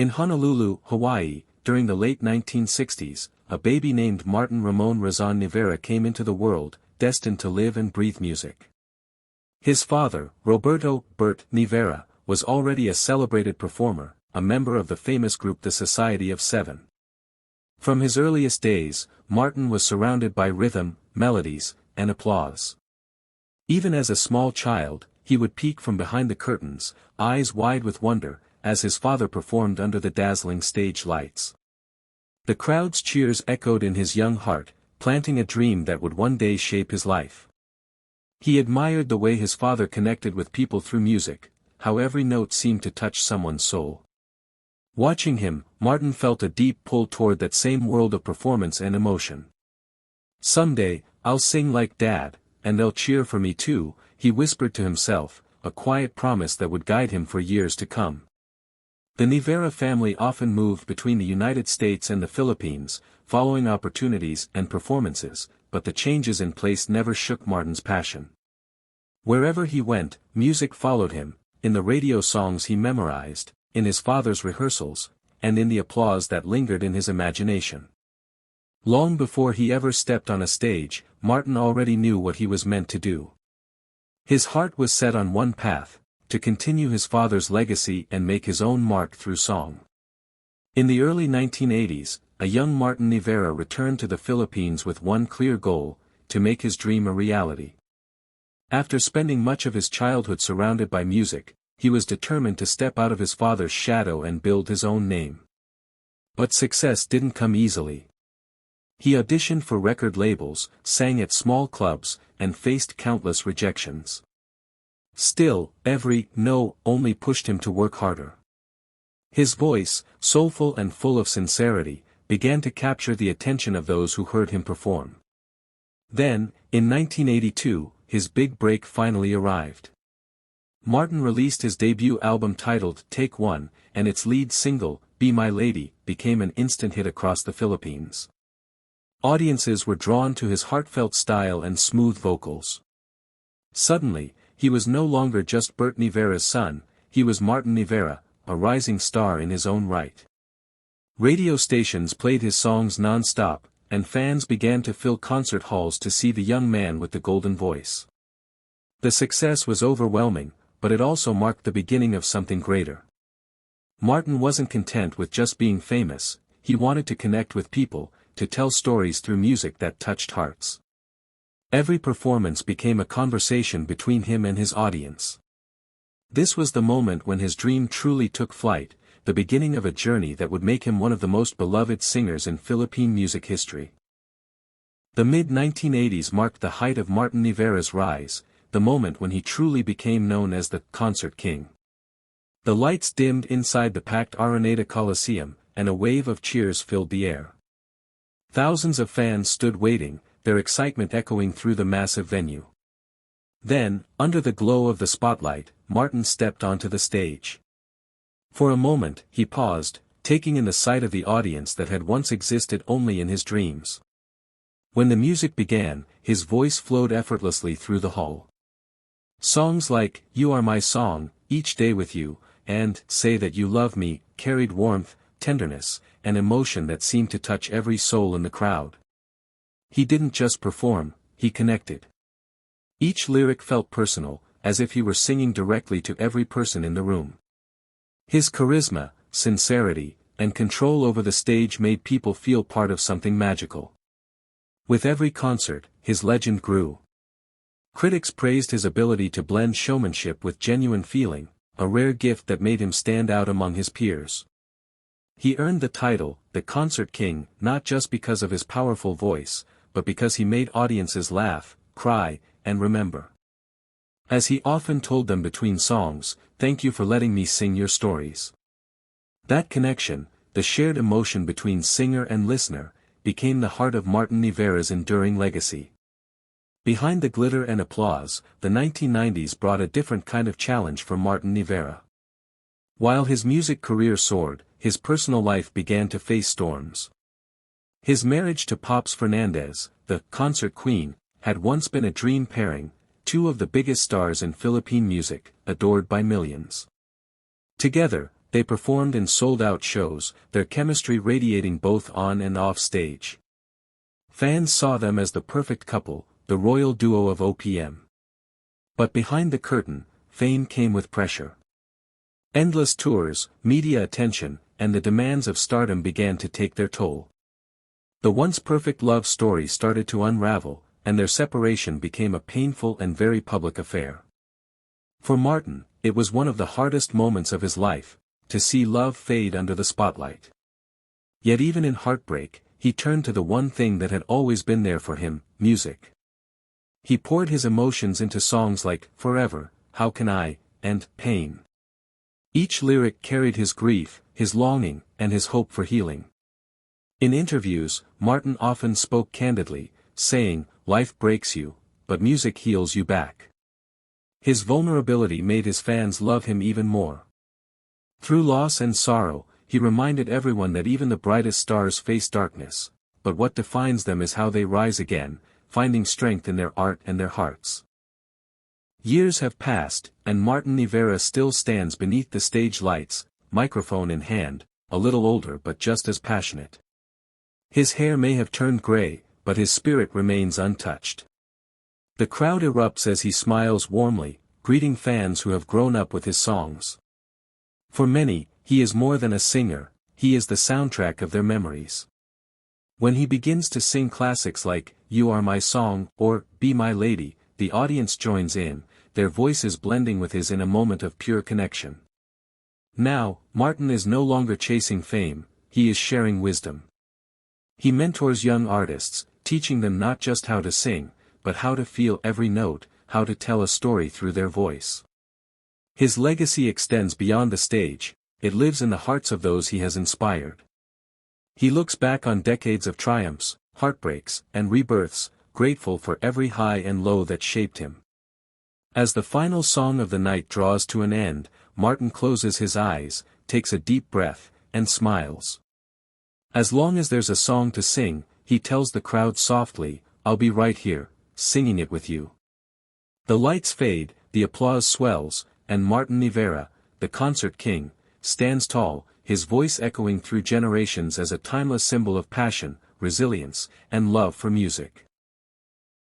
In Honolulu, Hawaii, during the late 1960s, a baby named Martin Ramon Razon Nievera came into the world, destined to live and breathe music. His father, Roberto "Bert" Nievera, was already a celebrated performer, a member of the famous group the Society of Seven. From his earliest days, Martin was surrounded by rhythm, melodies, and applause. Even as a small child, he would peek from behind the curtains, eyes wide with wonder, as his father performed under the dazzling stage lights. The crowd's cheers echoed in his young heart, planting a dream that would one day shape his life. He admired the way his father connected with people through music, how every note seemed to touch someone's soul. Watching him, Martin felt a deep pull toward that same world of performance and emotion. "Someday, I'll sing like Dad, and they'll cheer for me too," he whispered to himself, a quiet promise that would guide him for years to come. The Nievera family often moved between the United States and the Philippines, following opportunities and performances, but the changes in place never shook Martin's passion. Wherever he went, music followed him, in the radio songs he memorized, in his father's rehearsals, and in the applause that lingered in his imagination. Long before he ever stepped on a stage, Martin already knew what he was meant to do. His heart was set on one path, to continue his father's legacy and make his own mark through song. In the early 1980s, a young Martin Nievera returned to the Philippines with one clear goal, to make his dream a reality. After spending much of his childhood surrounded by music, he was determined to step out of his father's shadow and build his own name. But success didn't come easily. He auditioned for record labels, sang at small clubs, and faced countless rejections. Still, every no only pushed him to work harder. His voice, soulful and full of sincerity, began to capture the attention of those who heard him perform. Then, in 1982, his big break finally arrived. Martin released his debut album titled Take One, and its lead single, Be My Lady, became an instant hit across the Philippines. Audiences were drawn to his heartfelt style and smooth vocals. Suddenly, he was no longer just Bert Nievera's son, he was Martin Nievera, a rising star in his own right. Radio stations played his songs non-stop, and fans began to fill concert halls to see the young man with the golden voice. The success was overwhelming, but it also marked the beginning of something greater. Martin wasn't content with just being famous, he wanted to connect with people, to tell stories through music that touched hearts. Every performance became a conversation between him and his audience. This was the moment when his dream truly took flight, the beginning of a journey that would make him one of the most beloved singers in Philippine music history. The mid-1980s marked the height of Martin Nievera's rise, the moment when he truly became known as the Concert King. The lights dimmed inside the packed Araneta Coliseum, and a wave of cheers filled the air. Thousands of fans stood waiting, their excitement echoing through the massive venue. Then, under the glow of the spotlight, Martin stepped onto the stage. For a moment, he paused, taking in the sight of the audience that had once existed only in his dreams. When the music began, his voice flowed effortlessly through the hall. Songs like, You Are My Song, Each Day With You, and Say That You Love Me, carried warmth, tenderness, and emotion that seemed to touch every soul in the crowd. He didn't just perform, he connected. Each lyric felt personal, as if he were singing directly to every person in the room. His charisma, sincerity, and control over the stage made people feel part of something magical. With every concert, his legend grew. Critics praised his ability to blend showmanship with genuine feeling, a rare gift that made him stand out among his peers. He earned the title, the Concert King, not just because of his powerful voice, but because he made audiences laugh, cry, and remember. As he often told them between songs, "Thank you for letting me sing your stories." That connection, the shared emotion between singer and listener, became the heart of Martin Nievera's enduring legacy. Behind the glitter and applause, the 1990s brought a different kind of challenge for Martin Nievera. While his music career soared, his personal life began to face storms. His marriage to Pops Fernandez, the concert queen, had once been a dream pairing, two of the biggest stars in Philippine music, adored by millions. Together, they performed in sold-out shows, their chemistry radiating both on and off stage. Fans saw them as the perfect couple, the royal duo of OPM. But behind the curtain, fame came with pressure. Endless tours, media attention, and the demands of stardom began to take their toll. The once perfect love story started to unravel, and their separation became a painful and very public affair. For Martin, it was one of the hardest moments of his life, to see love fade under the spotlight. Yet even in heartbreak, he turned to the one thing that had always been there for him, music. He poured his emotions into songs like Forever, How Can I, and Pain. Each lyric carried his grief, his longing, and his hope for healing. In interviews, Martin often spoke candidly, saying, "Life breaks you, but music heals you back." His vulnerability made his fans love him even more. Through loss and sorrow, he reminded everyone that even the brightest stars face darkness, but what defines them is how they rise again, finding strength in their art and their hearts. Years have passed, and Martin Nievera still stands beneath the stage lights, microphone in hand, a little older but just as passionate. His hair may have turned gray, but his spirit remains untouched. The crowd erupts as he smiles warmly, greeting fans who have grown up with his songs. For many, he is more than a singer, he is the soundtrack of their memories. When he begins to sing classics like, "You Are My Song," or, "Be My Lady," the audience joins in, their voices blending with his in a moment of pure connection. Now, Martin is no longer chasing fame, he is sharing wisdom. He mentors young artists, teaching them not just how to sing, but how to feel every note, how to tell a story through their voice. His legacy extends beyond the stage, it lives in the hearts of those he has inspired. He looks back on decades of triumphs, heartbreaks, and rebirths, grateful for every high and low that shaped him. As the final song of the night draws to an end, Martin closes his eyes, takes a deep breath, and smiles. As long as there's a song to sing, he tells the crowd softly, "I'll be right here, singing it with you." The lights fade, the applause swells, and Martin Nievera, the concert king, stands tall, his voice echoing through generations as a timeless symbol of passion, resilience, and love for music.